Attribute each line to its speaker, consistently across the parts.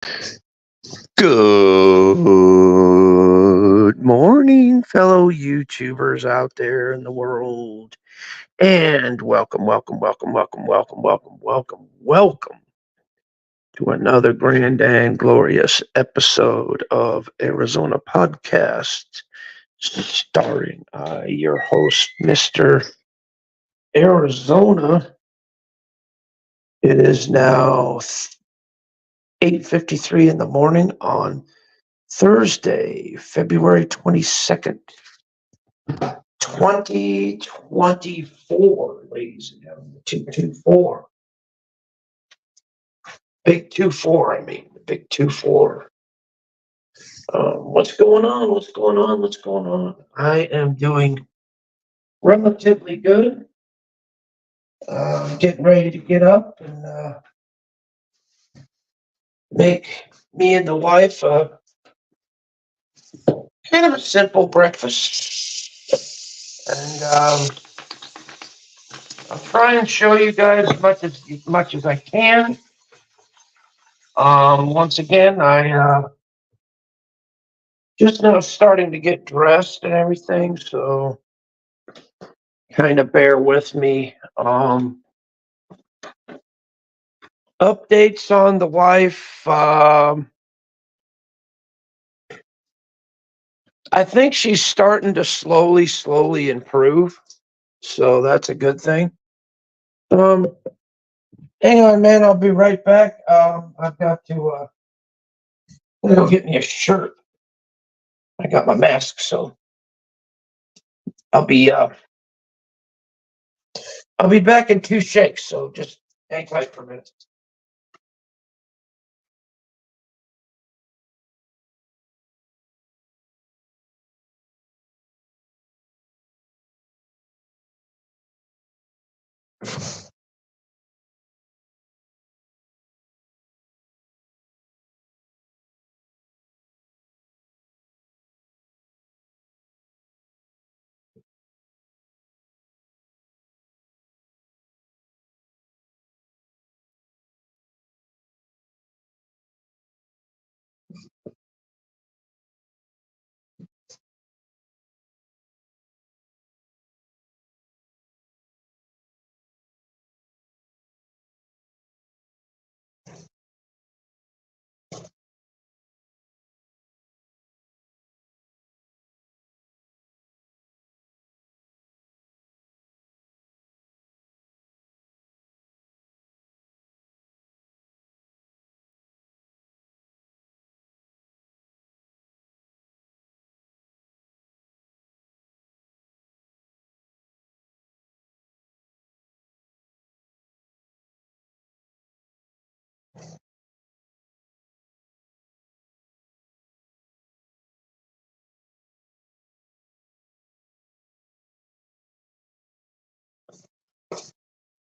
Speaker 1: Good morning, fellow YouTubers out there in the world, and welcome to another grand and glorious episode of Arizona Podcast, starring your host, Mr. Arizona. It is now 8:53 in the morning on Thursday, February 22nd, 2024, ladies and gentlemen. 224. Big 24, I mean. The big 24. What's going on? What's going on? What's going on? I am doing relatively good. Getting ready to get up and make me and the wife kind of a simple breakfast. And I'll try and show you guys as much as I can. Once again, I just now starting to get dressed and everything, so kind of bear with me. Updates on the wife. I think she's starting to slowly improve, so that's a good thing. Hang on, man. I'll be right back. I've got to go get me a shirt. I got my mask, so I'll be back in two shakes. So just hang tight for a minute.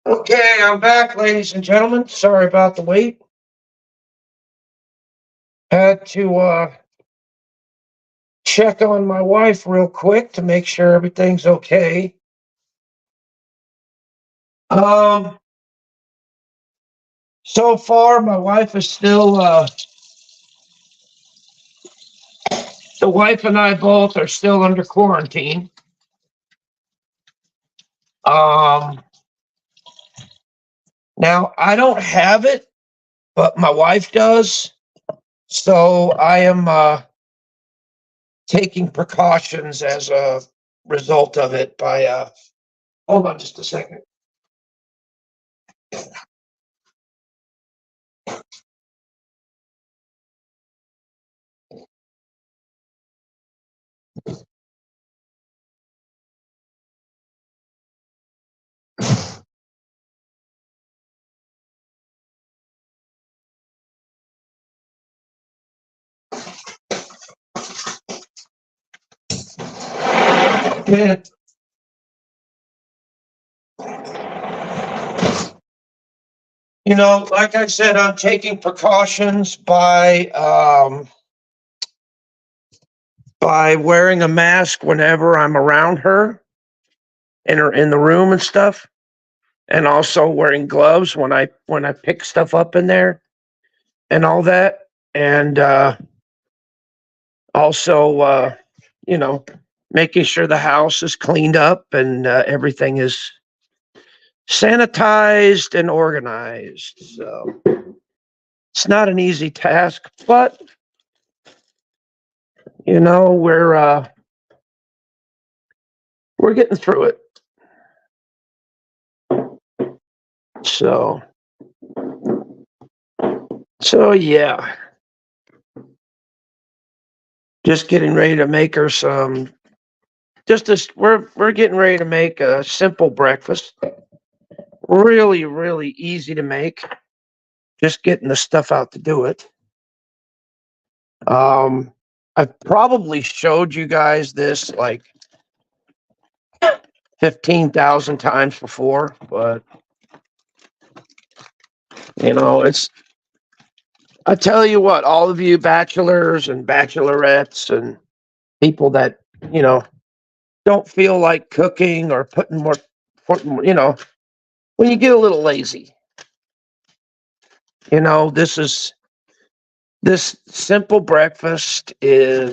Speaker 1: Okay, I'm back, ladies and gentlemen. Sorry about the wait. Had to check on my wife real quick to make sure everything's okay. So far, my wife is still. The wife and I both are still under quarantine. Now I don't have it, but my wife does. So I am taking precautions as a result of it by hold on just a second. Yeah. You know, like I said, I'm taking precautions by wearing a mask whenever I'm around her in the room and stuff, and also wearing gloves when I pick stuff up in there and all that. and also, making sure the house is cleaned up and everything is sanitized and organized. So it's not an easy task, but we're getting through it. So yeah, just getting ready to make her some. We're getting ready to make a simple breakfast. Really, really easy to make. Just getting the stuff out to do it. I've probably showed you guys this like 15,000 times before, but I tell you what, all of you bachelors and bachelorettes and people that, don't feel like cooking or putting more, when you get a little lazy, this simple breakfast is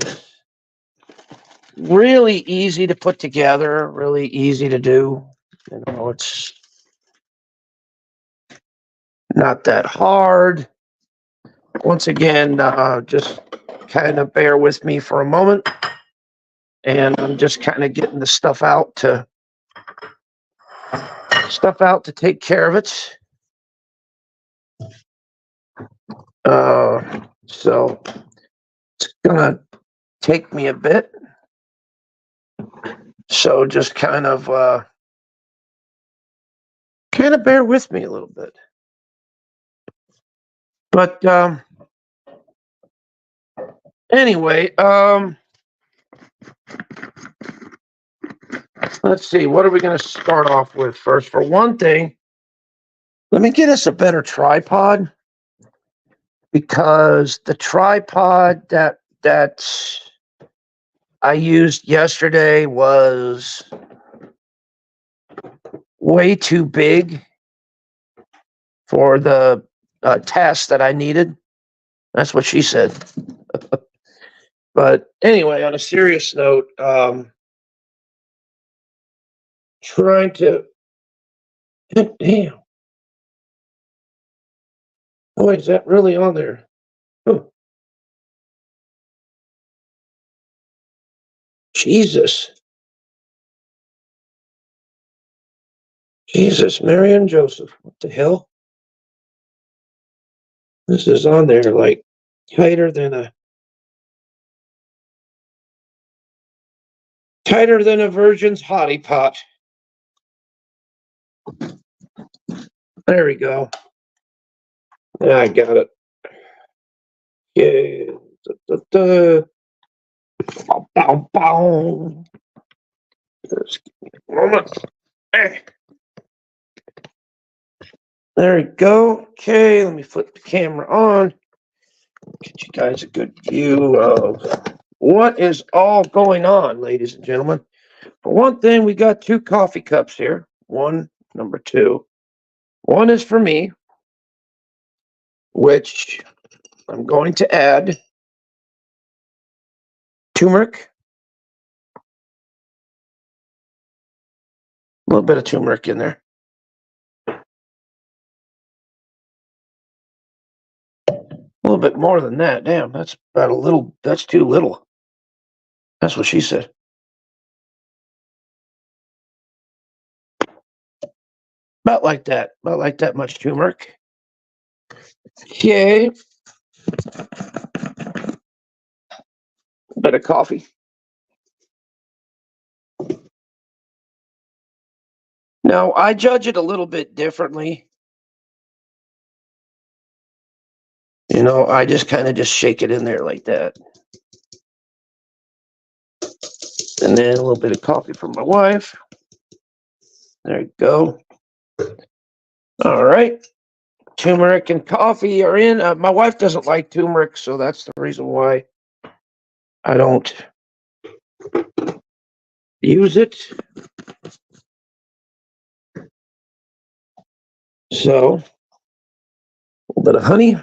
Speaker 1: really easy to put together, really easy to do. It's not that hard. Once again, just kind of bear with me for a moment. And I'm just kind of getting the stuff out to take care of it. So it's gonna take me a bit. So just kind of bear with me a little bit. But anyway, let's see. What are we going to start off with first? For one thing, let me get us a better tripod, because the tripod that I used yesterday was way too big for the task that I needed. That's what she said. But anyway, on a serious note, trying to. Damn. Boy, is that really on there? Oh. Jesus. Jesus, Mary and Joseph. What the hell? This is on there like tighter than a virgin's hottie pot. There we go. Yeah, I got it. Yeah. Bow, bow, bow. Just give me a moment. There we go. Okay, let me flip the camera on. Get you guys a good view of what is all going on, ladies and gentlemen. For one thing, we got 2 coffee cups here. One, number 2. One is for me, which I'm going to add turmeric. A little bit of turmeric in there. A little bit more than that. Damn, that's too little. That's what she said. About like that much turmeric. Okay. A bit of coffee. Now, I judge it a little bit differently. I just kind of shake it in there like that. And then a little bit of coffee for my wife. There you go. All right. Turmeric and coffee are in. My wife doesn't like turmeric, so that's the reason why I don't use it. So, a little bit of honey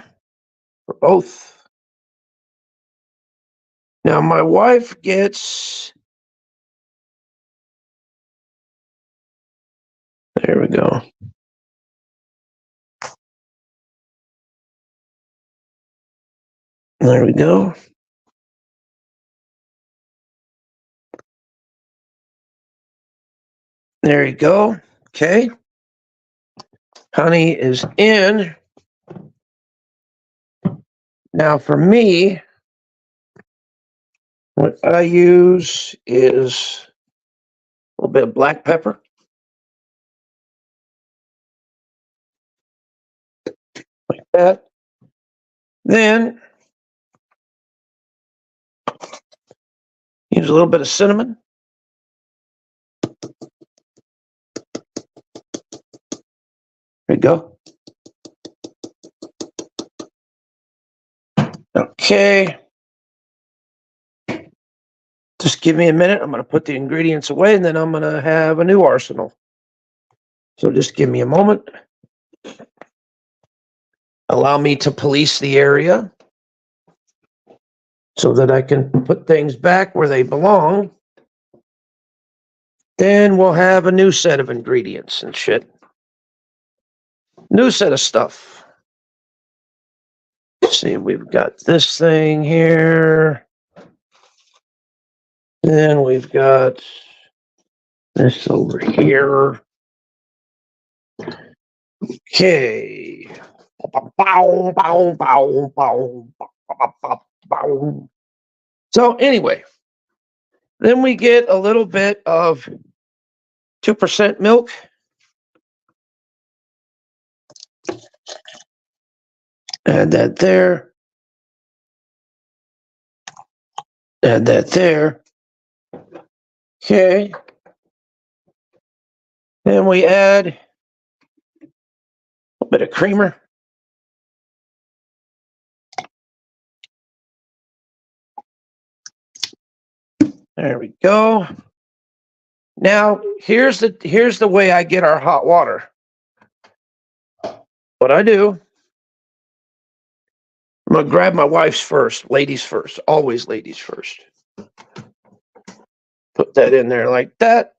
Speaker 1: for both. Now my wife gets, there we go. There we go. There you go. Okay. Honey is in. Now for me, what I use is a little bit of black pepper. Like that. Then use a little bit of cinnamon. There you go. Okay. Just give me a minute. I'm going to put the ingredients away and then I'm going to have a new arsenal. So just give me a moment. Allow me to police the area so that I can put things back where they belong. Then we'll have a new set of ingredients and shit. New set of stuff. Let's see, we've got this thing here. Then we've got this over here. Okay. So anyway, then we get a little bit of 2% milk. Add that there. Add that there. Okay. Then we add a little bit of creamer. There we go. Now, here's the way I get our hot water. What I do, I'm going to grab my wife's first. Ladies first. Always ladies first. Put that in there like that.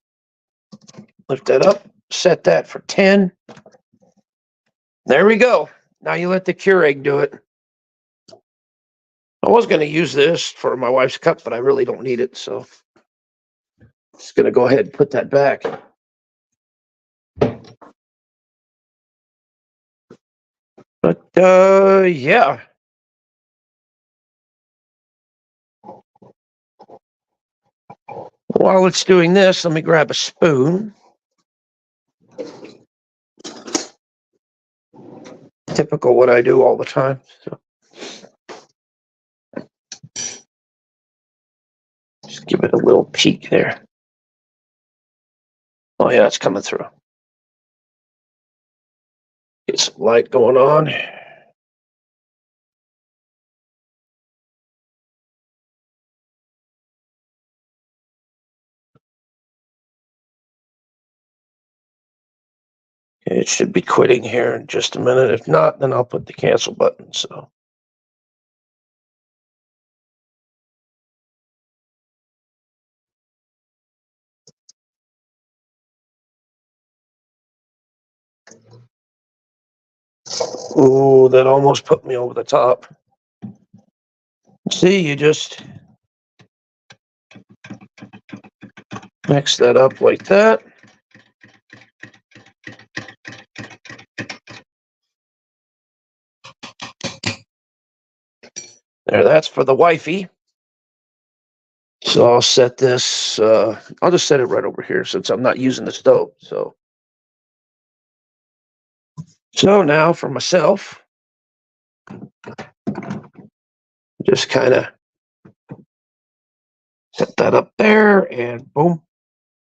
Speaker 1: Lift that up. Set that for 10. There we go. Now you let the Keurig do it. I was going to use this for my wife's cup, but I really don't need it. So just going to go ahead and put that back. But yeah. While it's doing this, let me grab a spoon. Typical what I do all the time. So just give it a little peek there. Oh yeah, it's coming through. Get some light going on. It should be quitting here in just a minute. If not, then I'll put the cancel button. So ooh, that almost put me over the top. See, you just mix that up like that. There, that's for the wifey. So I'll set this, I'll just set it right over here since I'm not using the stove. So now for myself, just kind of set that up there and boom.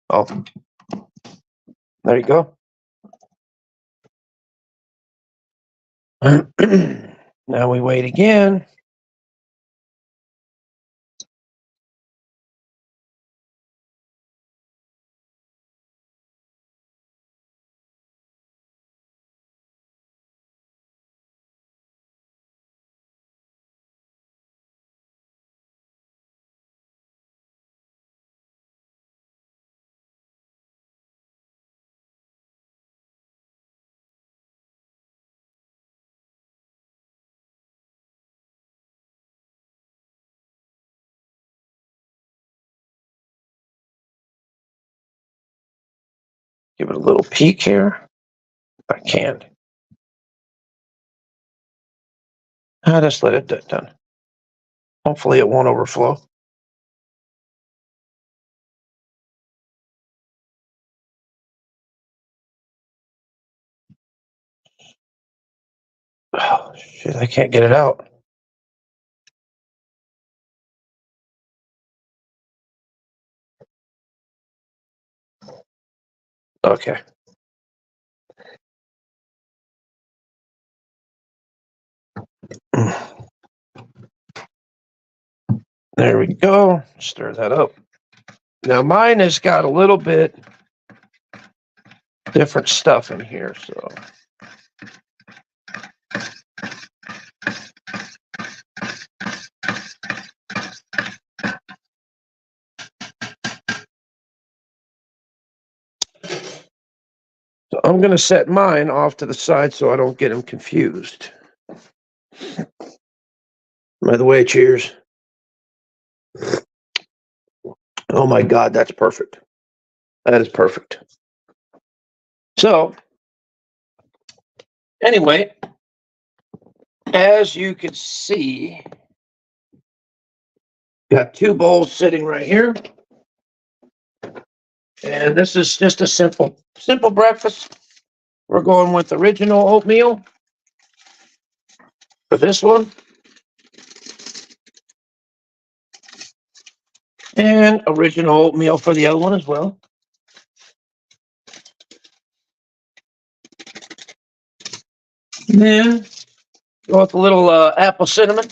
Speaker 1: Oh, there you go. Now we wait again. Give it a little peek here. I can't. I'll just let it get done. Hopefully it won't overflow. Oh, shit, I can't get it out. Okay. There we go. Stir that up. Now mine has got a little bit different stuff in here, so. So I'm going to set mine off to the side so I don't get them confused. By the way, cheers. Oh my God, that's perfect. That is perfect. So, anyway, as you can see, got two bowls sitting right here. And this is just a simple breakfast. We're going with original oatmeal for this one. And original oatmeal for the other one as well. And then go with a little apple cinnamon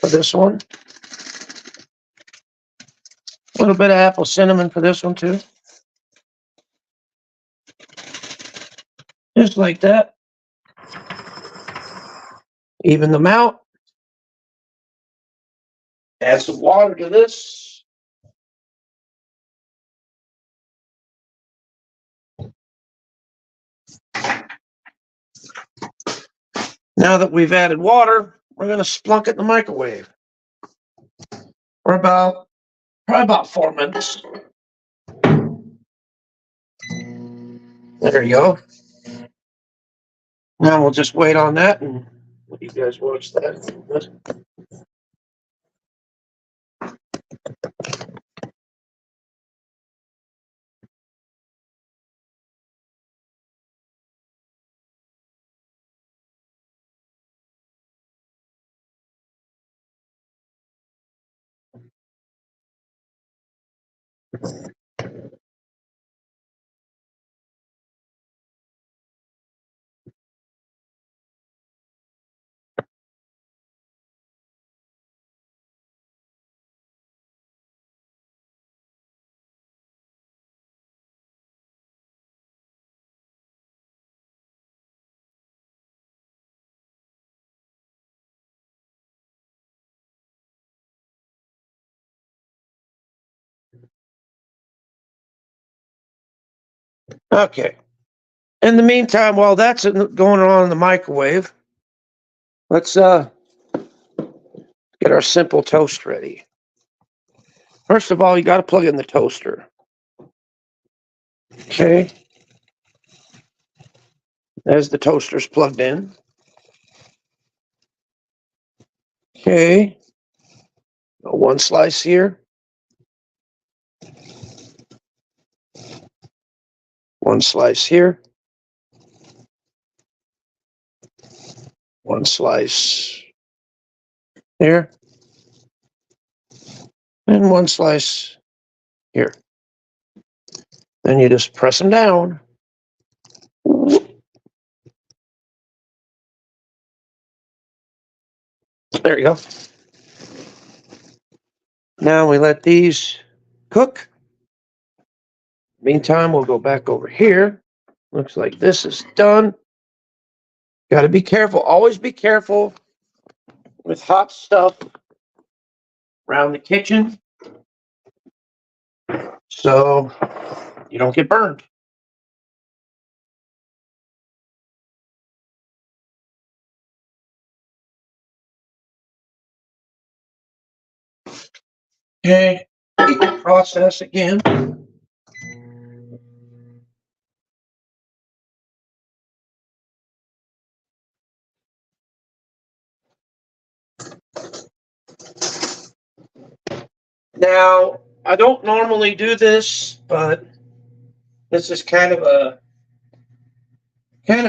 Speaker 1: for this one. A little bit of apple cinnamon for this one too. Just like that. Even them out. Add some water to this. Now that we've added water, we're going to splunk it in the microwave for probably about 4 minutes. There you go. Now we'll just wait on that and let you guys watch that. Okay. In the meantime, while that's going on in the microwave, let's get our simple toast ready. First of all, you got to plug in the toaster. Okay. As the toaster's plugged in. Okay. One slice here. One slice here. One slice here. And one slice here. Then you just press them down. There you go. Now we let these cook. Meantime, we'll go back over here. Looks like this is done. Got to be careful. Always be careful with hot stuff around the kitchen so you don't get burned. Okay, process again. Now, I don't normally do this, but this is kind of a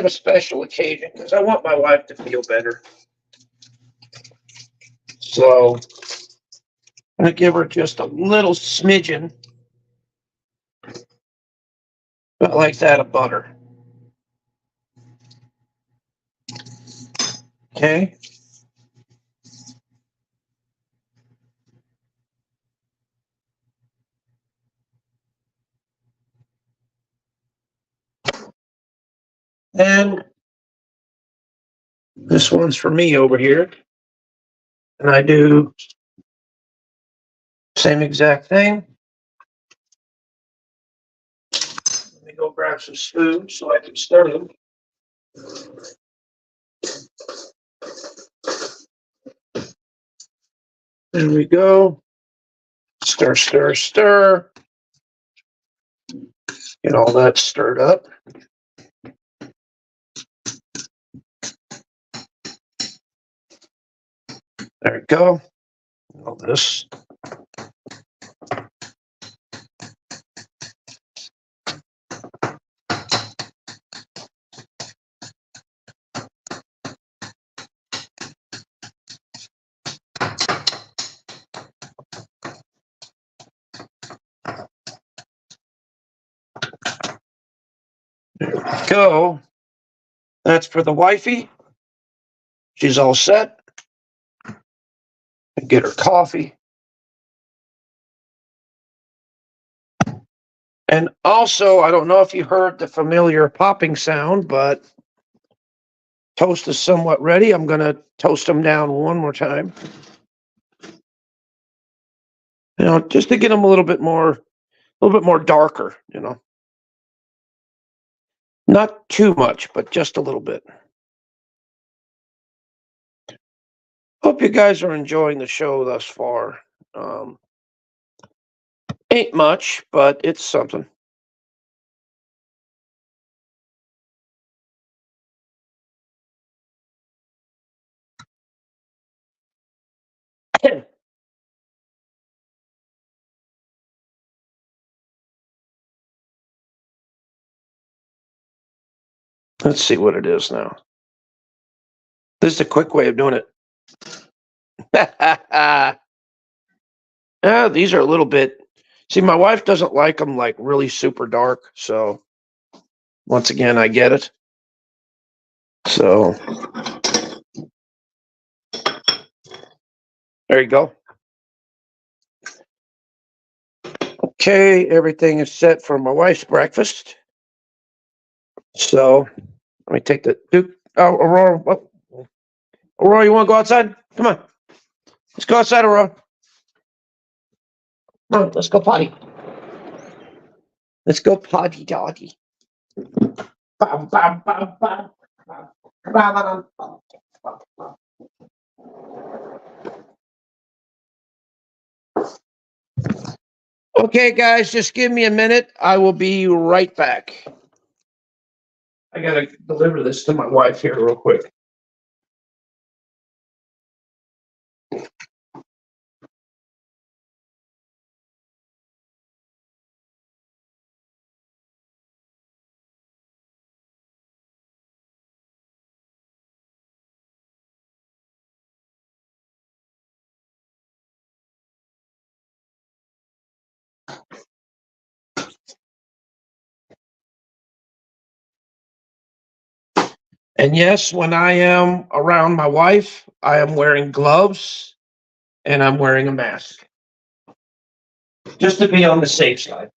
Speaker 1: special occasion because I want my wife to feel better. So I'm gonna give her just a little smidgen, but like that, of butter. Okay. And this one's for me over here. And I do same exact thing. Let me go grab some spoons so I can stir them. There we go. Stir, stir, stir. Get all that stirred up. There we go. All this. There we go. That's for the wifey. She's all set. Get her coffee. And also, I don't know if you heard the familiar popping sound, but toast is somewhat ready. I'm going to toast them down one more time. Just to get them a little bit more darker, Not too much, but just a little bit. Hope you guys are enjoying the show thus far. Ain't much, but it's something. Let's see what it is now. This is a quick way of doing it. These are a little bit. See, my wife doesn't like them like really super dark. So once again, I get it. So there you go. Okay, everything is set for my wife's breakfast. So let me take the Duke. Oh, Aurora. Aurora, you want to go outside? Come on. Let's go outside, Aurora. Come on, let's go potty. Let's go potty, doggy. Okay, guys, just give me a minute. I will be right back. I gotta deliver this to my wife here real quick. And yes, when I am around my wife, I am wearing gloves and I'm wearing a mask. Just to be on the safe side.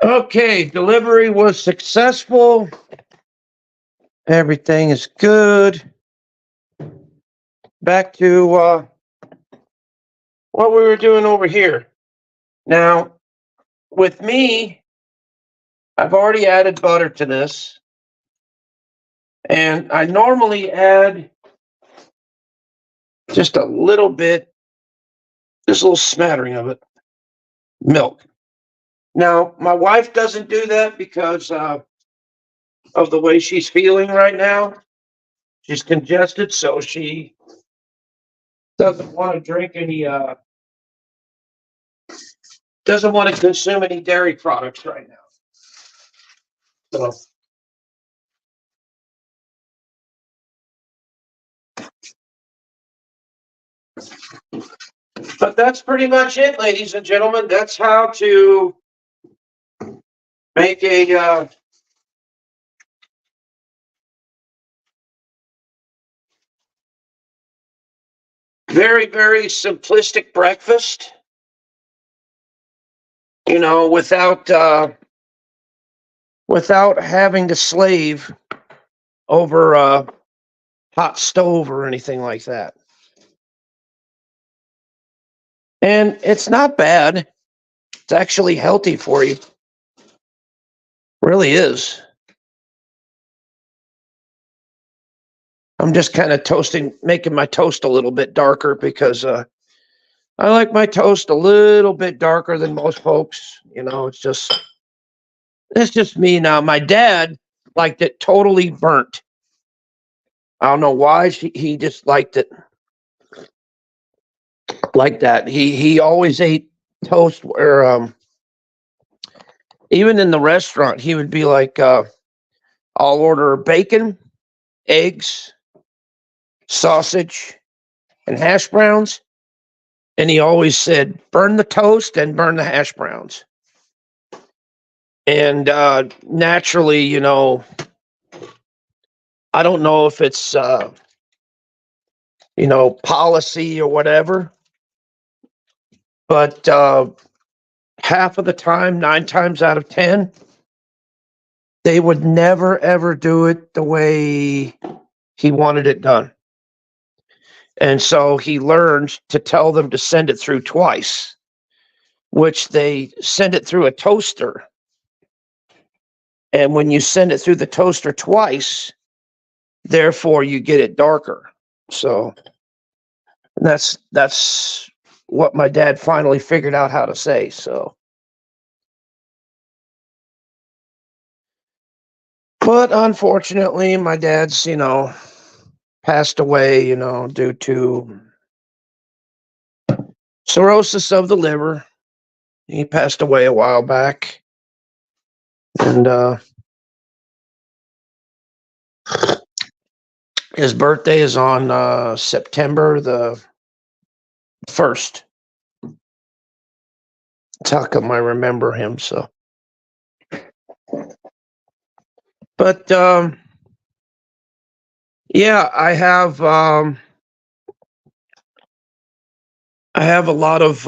Speaker 1: Okay, delivery was successful. Everything is good. Back to what we were doing over here. Now, with me, I've already added butter to this. And I normally add just a little bit, just a little smattering of it, milk. Now, my wife doesn't do that because of the way she's feeling right now. She's congested, so she doesn't want to drink any, doesn't want to consume any dairy products right now. So, but that's pretty much it, ladies and gentlemen. That's how to make a very, very simplistic breakfast. You know, without having to slave over a hot stove or anything like that. And it's not bad. It's actually healthy for you. Really is. I'm just kind of making my toast a little bit darker because I like my toast a little bit darker than most folks. You know, it's just me now. My dad liked it totally burnt. I don't know why. He just liked it like that. He always ate toast where even in the restaurant he would be like, I'll order bacon, eggs, sausage, and hash browns. And he always said, burn the toast and burn the hash browns. And naturally, you know, I don't know if it's, you know, policy or whatever, but half of the time, 9 times out of 10, they would never, ever do it the way he wanted it done. And so he learned to tell them to send it through twice, which they send it through a toaster. And when you send it through the toaster twice, therefore you get it darker. So that's what my dad finally figured out how to say. So, but unfortunately, my dad's, you know, passed away, you know, due to cirrhosis of the liver. He passed away a while back. And his birthday is on September the 1st. It's how come I remember him. So, but yeah, I have a lot of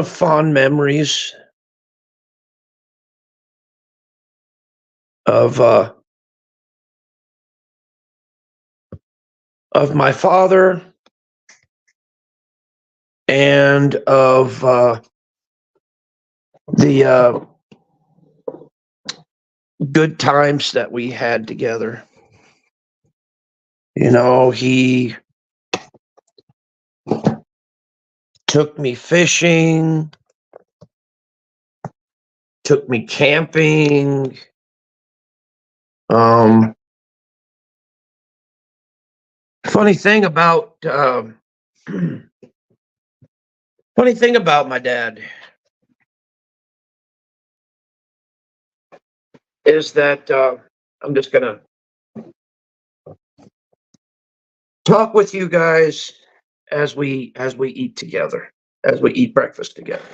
Speaker 1: fond memories of my father and of the good times that we had together. You know, he took me fishing, took me camping. Um, funny thing about funny thing about my dad is that I'm just gonna talk with you guys as we eat together, as we eat breakfast together.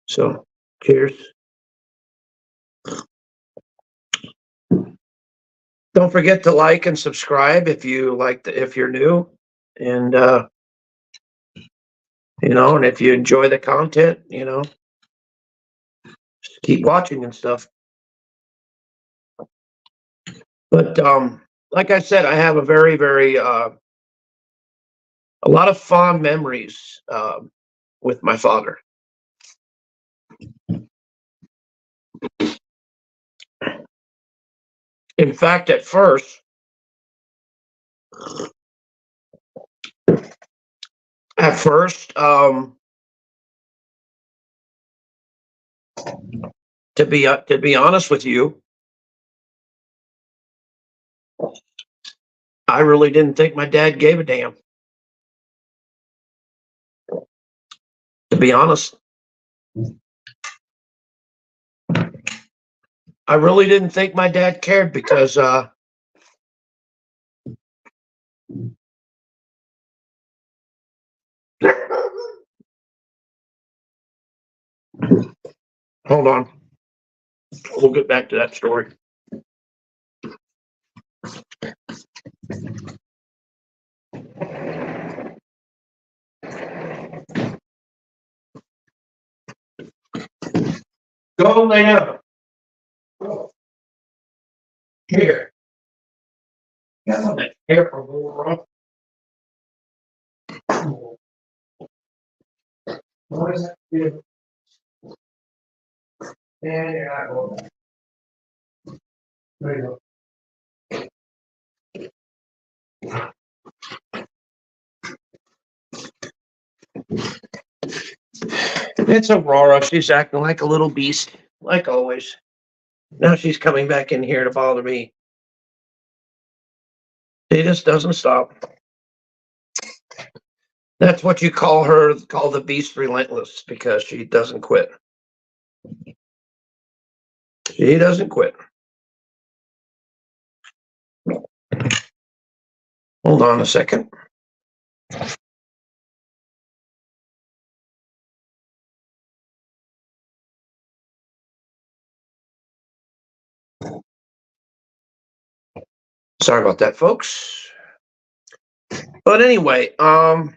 Speaker 1: So, cheers. Don't forget to like and subscribe if you if you're new, and and if you enjoy the content, just keep watching and stuff. But like I said, I have a very, very a lot of fond memories with my father. In fact, at first, to be honest with you, I really didn't think my dad gave a damn. To be honest, I really didn't think my dad cared because hold on, we'll get back to that story. Go lay down. Here. Got that hair from over. What is that? Yeah, there you go. It's Aurora. She's acting like a little beast, like always. Now she's coming back in here to bother me. She just doesn't stop. That's what you call the beast relentless, because she doesn't quit. She doesn't quit. Hold on a second. Sorry about that, folks. But anyway, I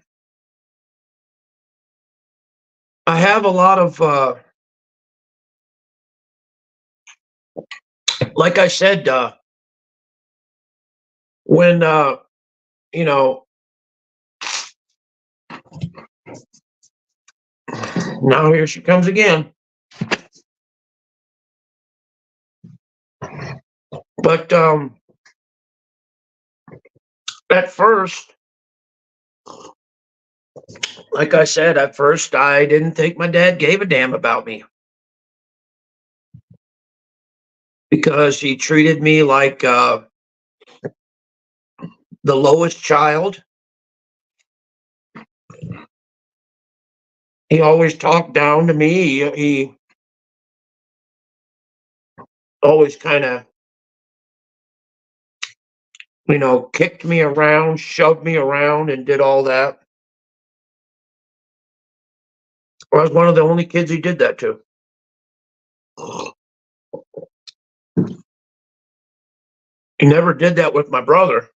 Speaker 1: have a lot of like I said, when you know now here she comes again. But at first, like I said, at first I didn't think my dad gave a damn about me, because he treated me like the lowest child. He always talked down to me. He always kind of kicked me around, shoved me around, and did all that. I was one of the only kids he did that to. He never did that with my brother.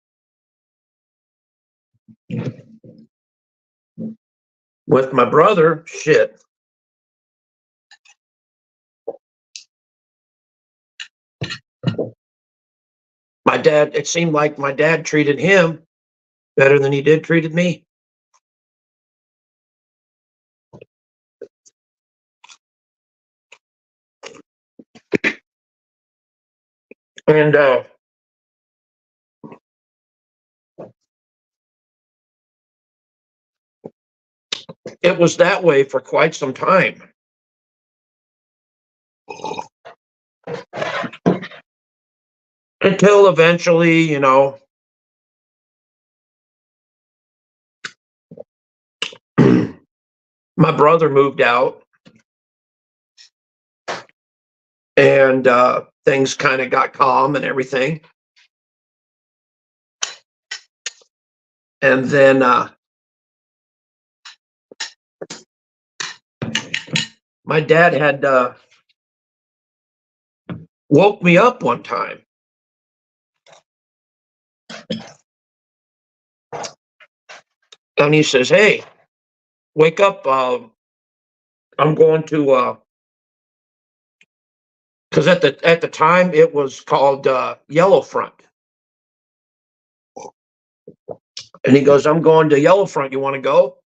Speaker 1: With my brother, shit. My dad, it seemed like my dad treated him better than he did treated me. And it was that way for quite some time. Until eventually, my brother moved out and things kind of got calm and everything. And then my dad had woke me up one time. And he says, "Hey, wake up. I'm going to," because at the time it was called Yellowfront. And he goes, "I'm going to Yellowfront. You want to go?"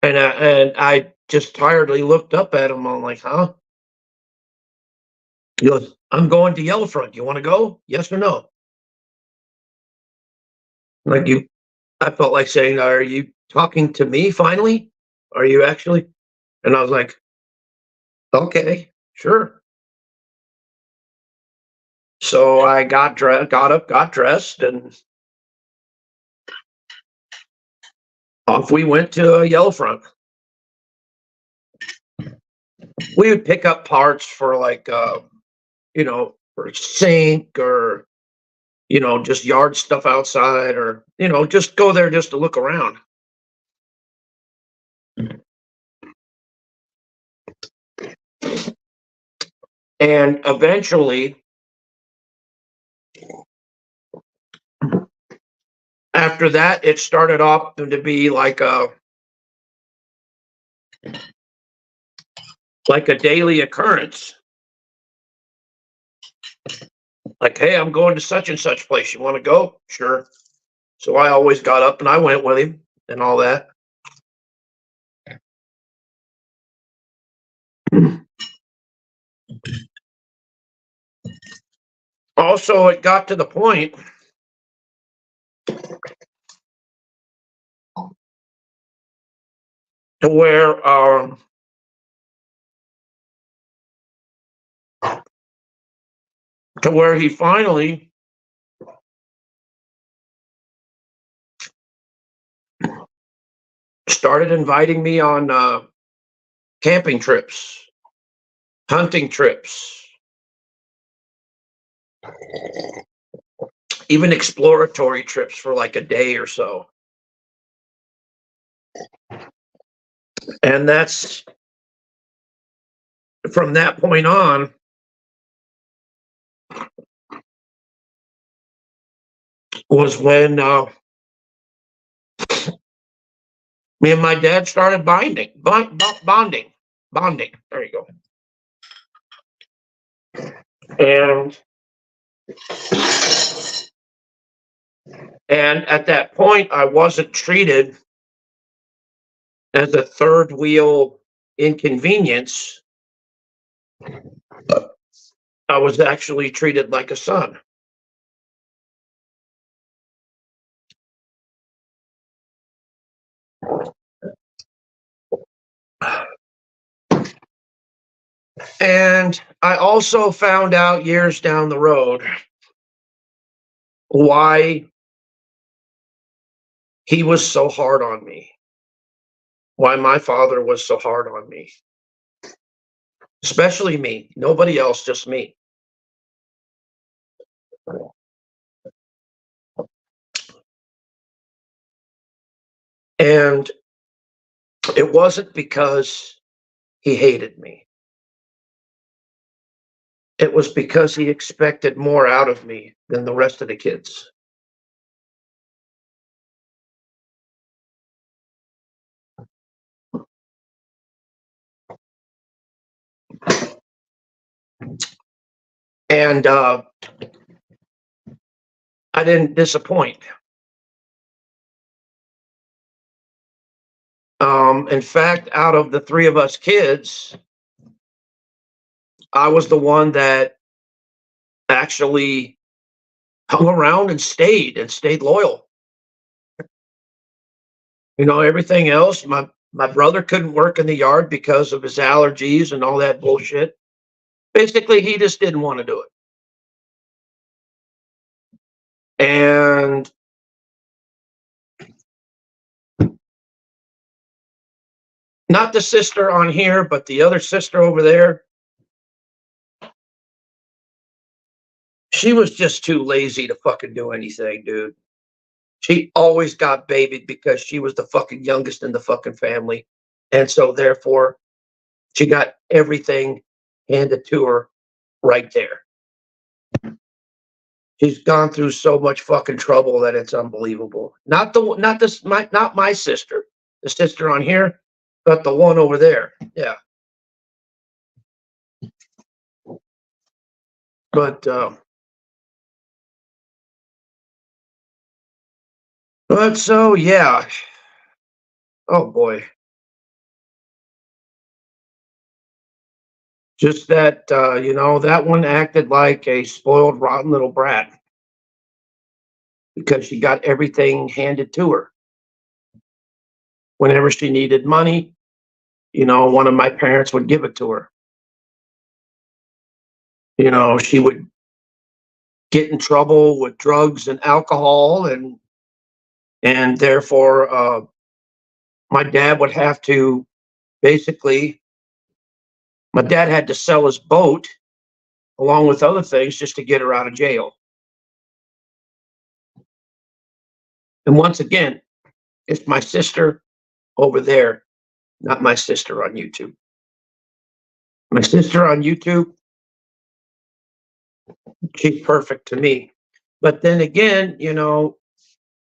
Speaker 1: And I just tiredly looked up at him. I'm like, "Huh?" He goes, "I'm going to Yellowfront. You want to go? Yes or no?" Like you, I felt like saying, "Are you talking to me finally? Are you actually?" And I was like, "Okay, sure." So I got up, got dressed, and off we went to Yellowfront. We would pick up parts for like, for sink or, just yard stuff outside or, just go there just to look around. And eventually, after that, it started off to be like a daily occurrence. Like, "Hey, I'm going to such and such place. You want to go?" Sure. So I always got up and I went with him and all that. Also, it got to the point to where he finally started inviting me on camping trips, hunting trips, even exploratory trips for like a day or so. And that's from that point on, was when me and my dad started bonding. There you go. And at that point, I wasn't treated as a third wheel inconvenience. I was actually treated like a son. And I also found out years down the road why he was so hard on me, why my father was so hard on me, especially me, nobody else, just me. And it wasn't because he hated me. It was because he expected more out of me than the rest of the kids. And I didn't disappoint. In fact, out of the three of us kids, I was the one that actually hung around and stayed loyal. Everything else, my brother couldn't work in the yard because of his allergies and all that bullshit. Basically, he just didn't want to do it. And not the sister on here, but the other sister over there, she was just too lazy to fucking do anything, dude. She always got babied because she was the fucking youngest in the fucking family. And so therefore, she got everything handed to her right there. She's gone through so much fucking trouble that it's unbelievable. Not my sister, the sister on here, but the one over there. Yeah. But so yeah. Oh boy. Just that that one acted like a spoiled, rotten little brat because she got everything handed to her. Whenever she needed money, one of my parents would give it to her. She would get in trouble with drugs and alcohol, and therefore my dad would have to basically. My dad had to sell his boat along with other things just to get her out of jail. And once again, it's my sister over there, not my sister on YouTube. My sister on YouTube, she's perfect to me. But then again,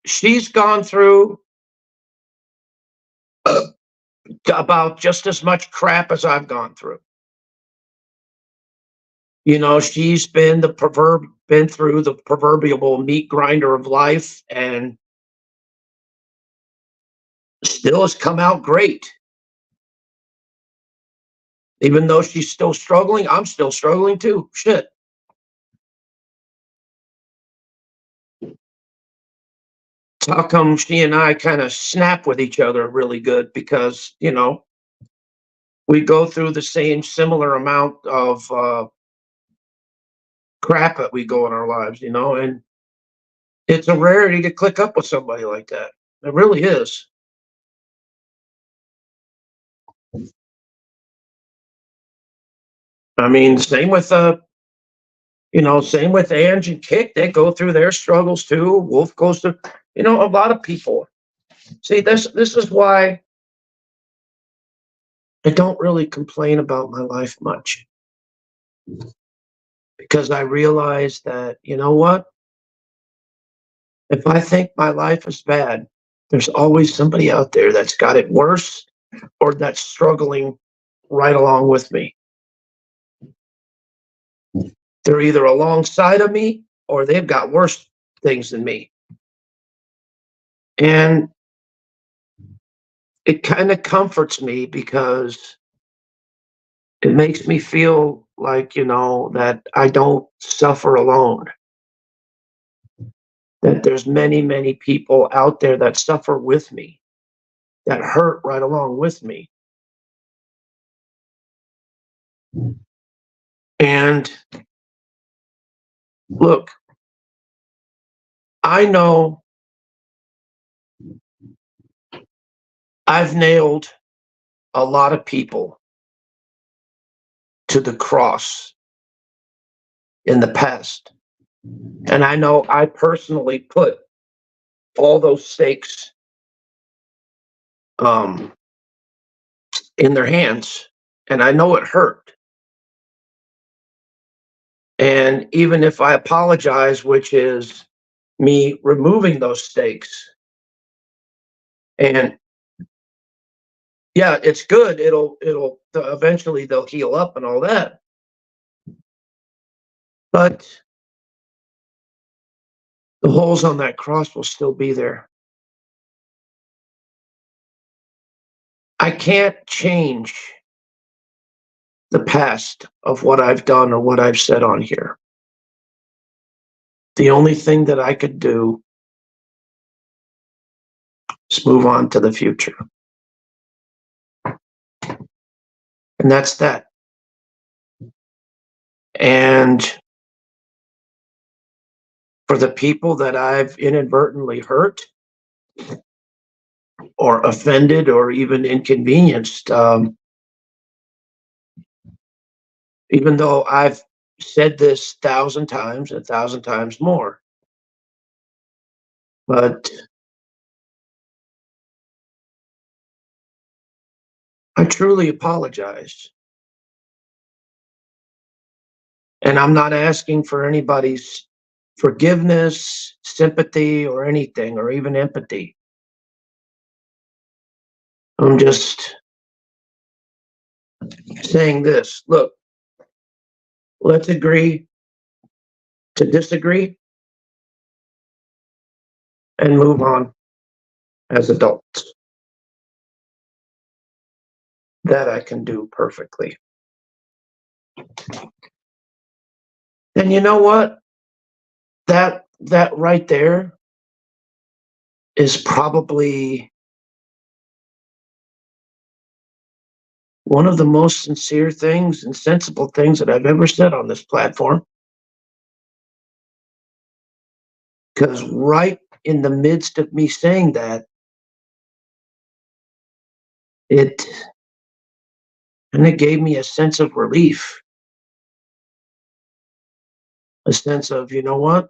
Speaker 1: she's gone through about just as much crap as I've gone through. She's been through the proverbial meat grinder of life and still has come out great. Even though she's still struggling, I'm still struggling too. Shit. How come she and I kind of snap with each other really good? Because, we go through the same similar amount of crap that we go in our lives, and it's a rarity to click up with somebody like that. It really is. I mean, same with Ange and Kick. They go through their struggles too. Wolf goes through, a lot of people. See, this is why I don't really complain about my life much. Because I realize that, you know what? If I think my life is bad, there's always somebody out there that's got it worse or that's struggling right along with me. They're either alongside of me or they've got worse things than me. And it kind of comforts me because it makes me feel like, that I don't suffer alone. That there's many, many people out there that suffer with me, that hurt right along with me. And look, I know I've nailed a lot of people to the cross in the past. And I know I personally put all those stakes um, in their hands, and I know it hurt. And even if I apologize, which is me removing those stakes, and yeah, it's good. It'll eventually they'll heal up and all that. But the holes on that cross will still be there. I can't change the past of what I've done or what I've said on here. The only thing that I could do is move on to the future. And that's that. And for the people that I've inadvertently hurt or offended or even inconvenienced, even though I've said this 1,000 times, 1,000 times more, but I truly apologize. And I'm not asking for anybody's forgiveness, sympathy, or anything, or even empathy. I'm just saying this. Look, let's agree to disagree and move on as adults. That I can do perfectly. And you know what? That right there is probably one of the most sincere things and sensible things that I've ever said on this platform. Because right in the midst of me saying that, it and it gave me a sense of relief, a sense of, you know what?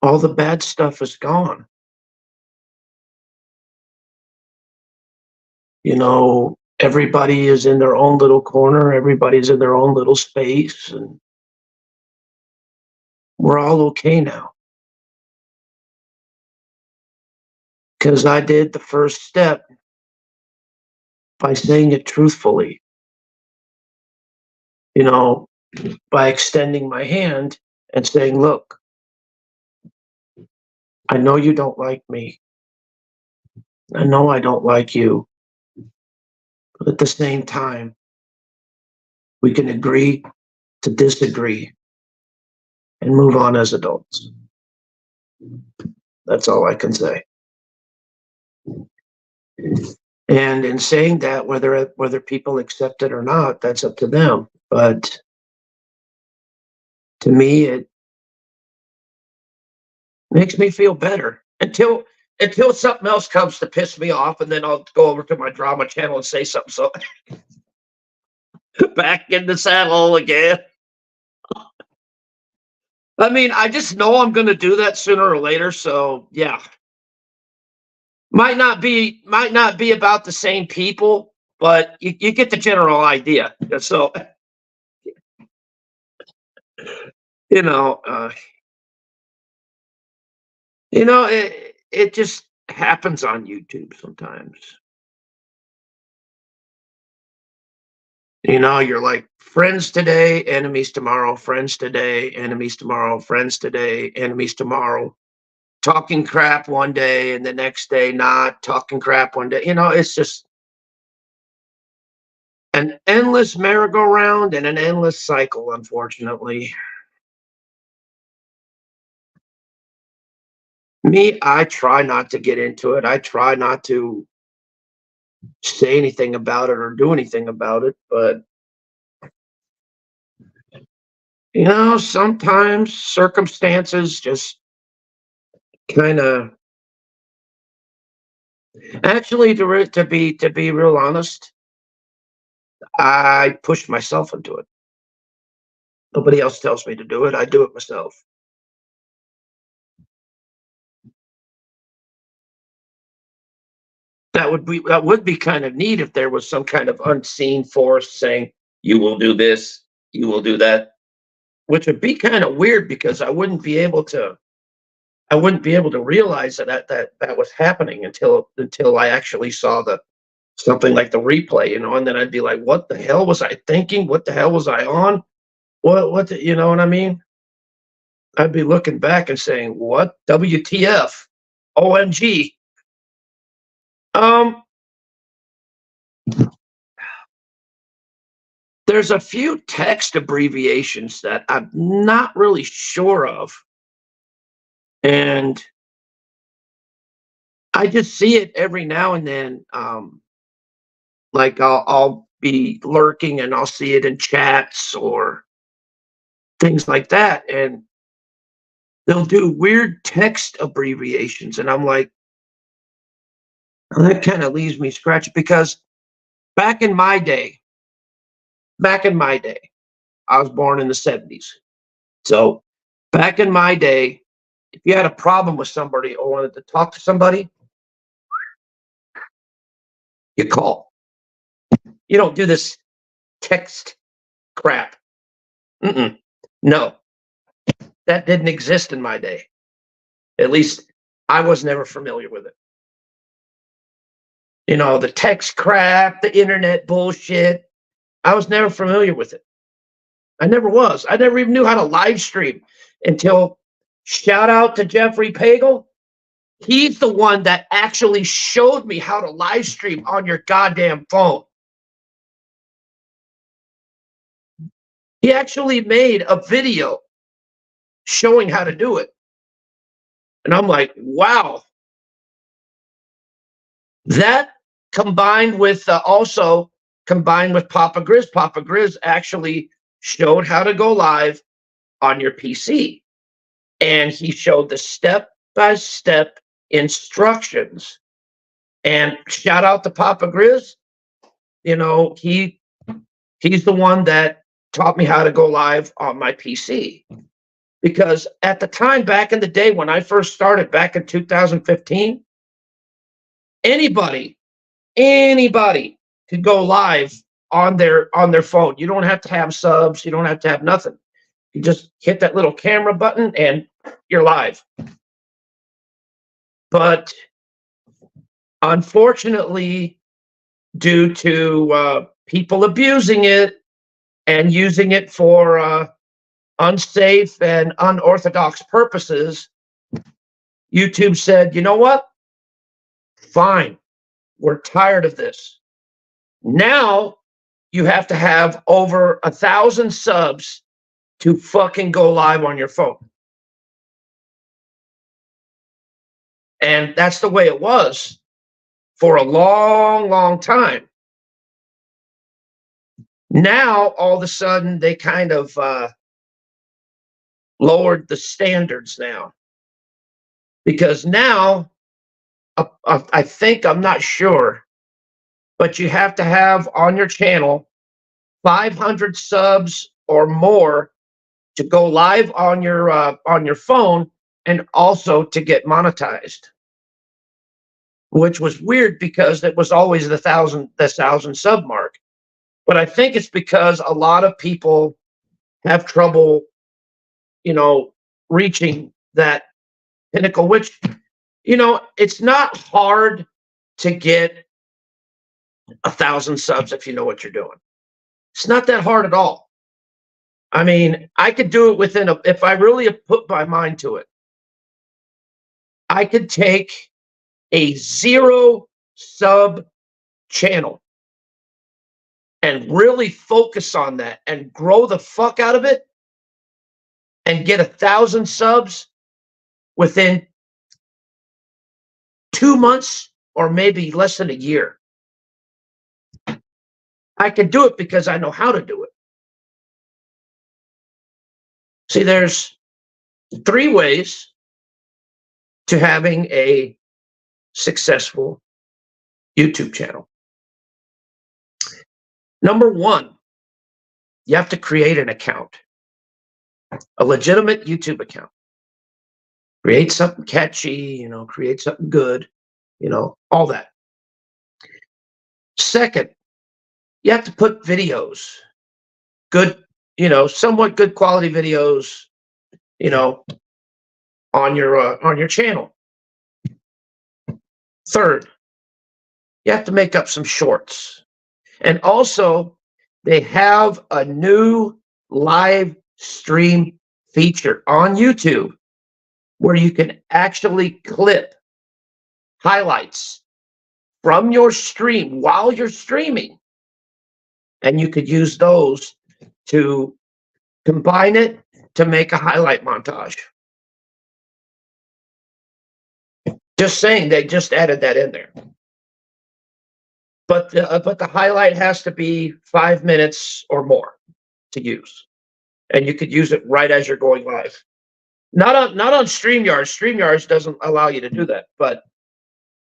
Speaker 1: All the bad stuff is gone. You know, everybody is in their own little corner, everybody's in their own little space, and we're all okay now. Because I did the first step by saying it truthfully, you know, by extending my hand and saying, look, I know you don't like me. I know I don't like you. But at the same time, we can agree to disagree and move on as adults. That's all I can say. And in saying that, whether people accept it or not, that's up to them. But to me, it makes me feel better until something else comes to piss me off, and then I'll go over to my drama channel and say something. So back in the saddle again. I mean, I just know I'm going to do that sooner or later. So yeah, might not be about the same people, but you get the general idea. So you know, uh, it just happens on YouTube sometimes. You're like friends today, enemies tomorrow, friends today, enemies tomorrow, friends today, enemies tomorrow. Talking crap one day and the next day not talking crap one day. It's just an endless merry-go-round and an endless cycle, unfortunately. Me, I try not to get into it. I try not to say anything about it or do anything about it, but sometimes circumstances just kind of actually to be real honest, I push myself into it. Nobody else tells me to do it. I do it myself. That would be kind of neat if there was some kind of unseen force saying, you will do this, you will do that, which would be kind of weird because I wouldn't be able to realize that was happening until I actually saw the something like the replay, and then I'd be like, what the hell was I thinking? What the hell was I on? You know what I mean? I'd be looking back and saying, what? WTF? OMG. There's a few text abbreviations that I'm not really sure of. And I just see it every now and then. Like I'll be lurking and I'll see it in chats or things like that. And they'll do weird text abbreviations. And I'm like, well, that kind of leaves me scratching because back in my day, I was born in the 70s. So back in my day, if you had a problem with somebody or wanted to talk to somebody, you call. You don't do this text crap. No, that didn't exist in my day. At least I was never familiar with it. The text crap, the internet bullshit. I was never familiar with it. I never was. I never even knew how to live stream until, shout out to Jeffrey Pagel. He's the one that actually showed me how to live stream on your goddamn phone. He actually made a video showing how to do it. And I'm like, wow. That combined with Papa Grizz. Papa Grizz actually showed how to go live on your PC. And he showed the step-by-step instructions. And shout out to Papa Grizz. He's the one that taught me how to go live on my PC. Because at the time, back in the day when I first started, back in 2015, anybody could go live on their phone. You don't have to have subs. You don't have to have nothing. You just hit that little camera button and you're live. But unfortunately, due to people abusing it and using it for unsafe and unorthodox purposes, YouTube said, you know what? Fine. We're tired of this. Now you have to have over 1,000 subs to fucking go live on your phone. And that's the way it was for a long, long time. Now, all of a sudden, they kind of lowered the standards now. Because now, I think, I'm not sure, but you have to have on your channel 500 subs or more to go live on your phone and also to get monetized. Which was weird because it was always the 1,000 sub mark. But I think it's because a lot of people have trouble, reaching that pinnacle, which, it's not hard to get 1,000 subs if you know what you're doing. It's not that hard at all. I mean, I could do it if I really put my mind to it, I could take a 0 sub channel and really focus on that and grow the fuck out of it and get 1,000 subs within 2 months or maybe less than a year. I can do it because I know how to do it. See, there's 3 ways to having a successful YouTube channel. Number 1, you have to create an account, a legitimate YouTube account. Create something catchy, create something good, all that. Second, you have to put videos, good, somewhat good quality videos, on your channel. Third, you have to make up some shorts. And also, they have a new live stream feature on YouTube where you can actually clip highlights from your stream while you're streaming. And you could use those to combine it to make a highlight montage. Just saying, they just added that in there. But the highlight has to be 5 minutes or more to use. And you could use it right as you're going live. Not on StreamYard. StreamYard doesn't allow you to do that, but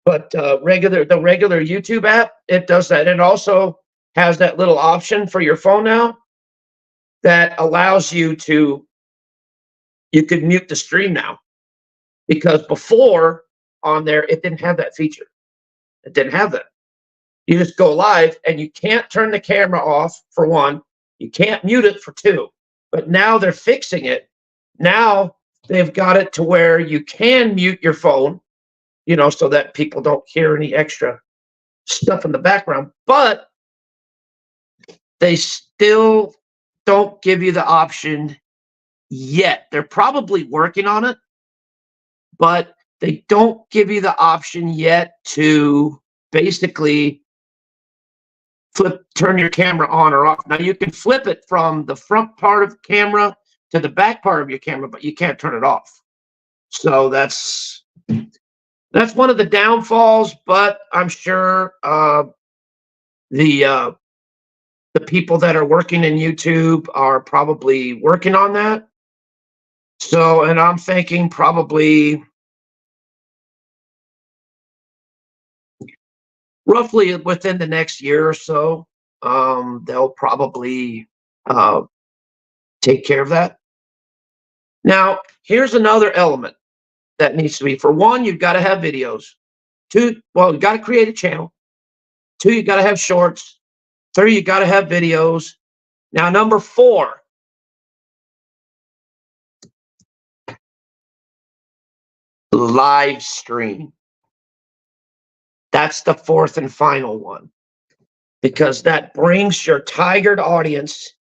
Speaker 1: the regular YouTube app, it does that. It also has that little option for your phone now that allows you could mute the stream now, because before on there it didn't have that feature. It didn't have that. You just go live and you can't turn the camera off for one. You can't mute it for two. But now they're fixing it. Now they've got it to where you can mute your phone, so that people don't hear any extra stuff in the background. But they still don't give you the option yet. They're probably working on it, but they don't give you the option yet to basically turn your camera on or off. Now you can flip it from the front part of the camera to the back part of your camera, but you can't turn it off. So that's one of the downfalls, but I'm sure the people that are working in YouTube are probably working on that. So, and I'm thinking probably roughly within the next year or so, they'll probably take care of that. Now, here's another element that needs to be. For one, you've got to have videos. Two, well, you've got to create a channel. Two, you've got to have shorts. Three, you got to have videos. Now, number 4, live stream. That's the 4th and final one, because that brings your target audience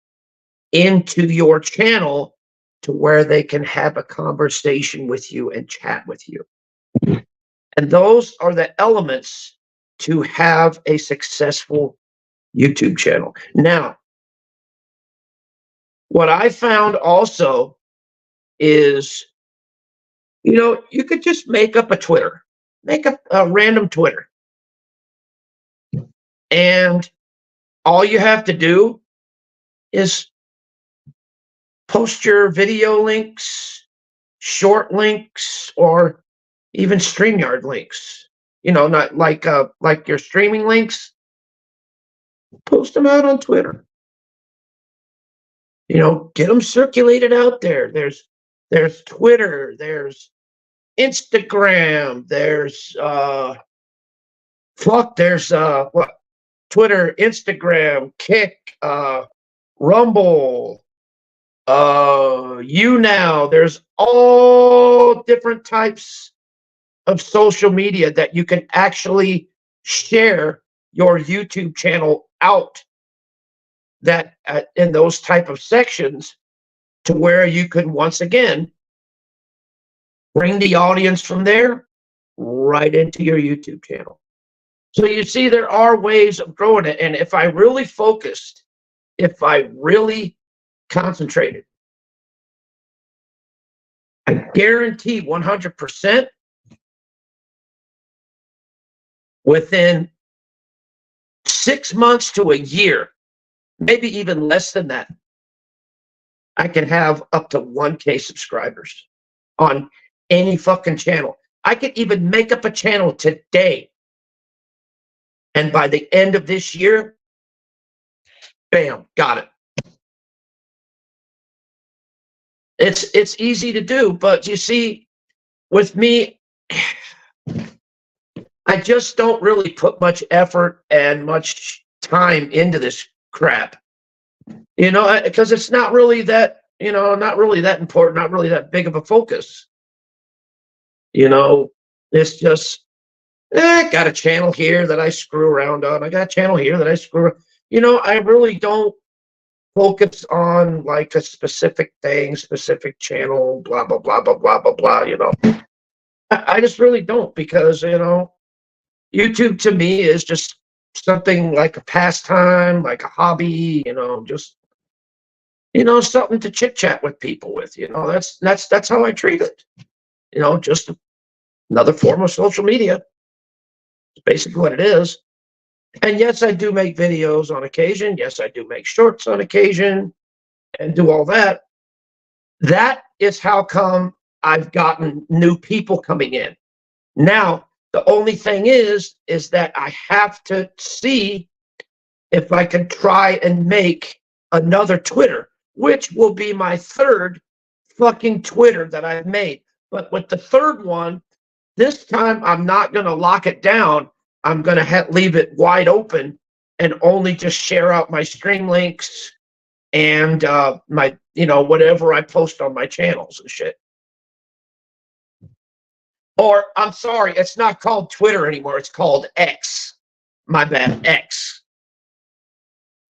Speaker 1: into your channel to where they can have a conversation with you and chat with you. And those are the elements to have a successful YouTube channel. Now, what I found also is, you could just make up a Twitter, make up a random Twitter. And all you have to do is post your video links, short links, or even StreamYard links. Not like your streaming links. Post them out on Twitter. Get them circulated out there. There's Twitter, there's Instagram, there's Twitter, Instagram, Kick, Rumble, YouNow. There's all different types of social media that you can actually share your YouTube channel out that in those type of sections, to where you can once again bring the audience from there right into your YouTube channel. So you see, there are ways of growing it. And if I really focused, if I really concentrated, I guarantee 100% within 6 months to a year, maybe even less than that, I can have up to 1K subscribers on any fucking channel. I could even make up a channel today, and by the end of this year, bam, got it. It's easy to do, but you see, with me, I just don't really put much effort and much time into this crap. You know, because it's not really that, you know, not really that important, not really that big of a focus. You know, it's just, got a channel here that I screw around on. I got a channel here that I screw. You know, I really don't focus on like a specific thing, specific channel, blah, blah, blah, blah, blah, blah, blah, you know. I just really don't because, you know, YouTube to me is just something like a pastime, like a hobby, you know, just, you know, something to chit chat with people with, you know, that's how I treat it. You know, just another form of social media. It's basically what it is. And yes, I do make videos on occasion. Yes, I do make shorts on occasion and do all that. That is how come I've gotten new people coming in. Now, the only thing is that I have to see if I can try and make another Twitter, which will be my third fucking Twitter that I've made. But with the third one, this time I'm not going to lock it down. I'm going to leave it wide open and only just share out my stream links and my, you know, whatever I post on my channels and shit. Or, I'm sorry, it's not called Twitter anymore. It's called X. My bad, X.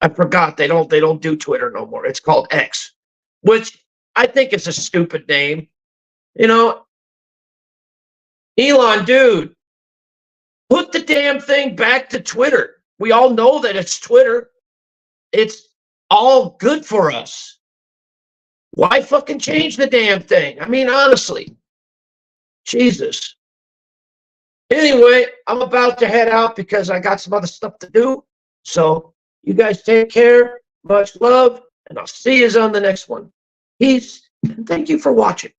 Speaker 1: I forgot they don't do Twitter no more. It's called X, which I think is a stupid name. You know, Elon, dude, put the damn thing back to Twitter. We all know that it's Twitter. It's all good for us. Why fucking change the damn thing? I mean, honestly. Jesus. Anyway, I'm about to head out because I got some other stuff to do. So you guys take care. Much love. And I'll see you on the next one. Peace. And thank you for watching.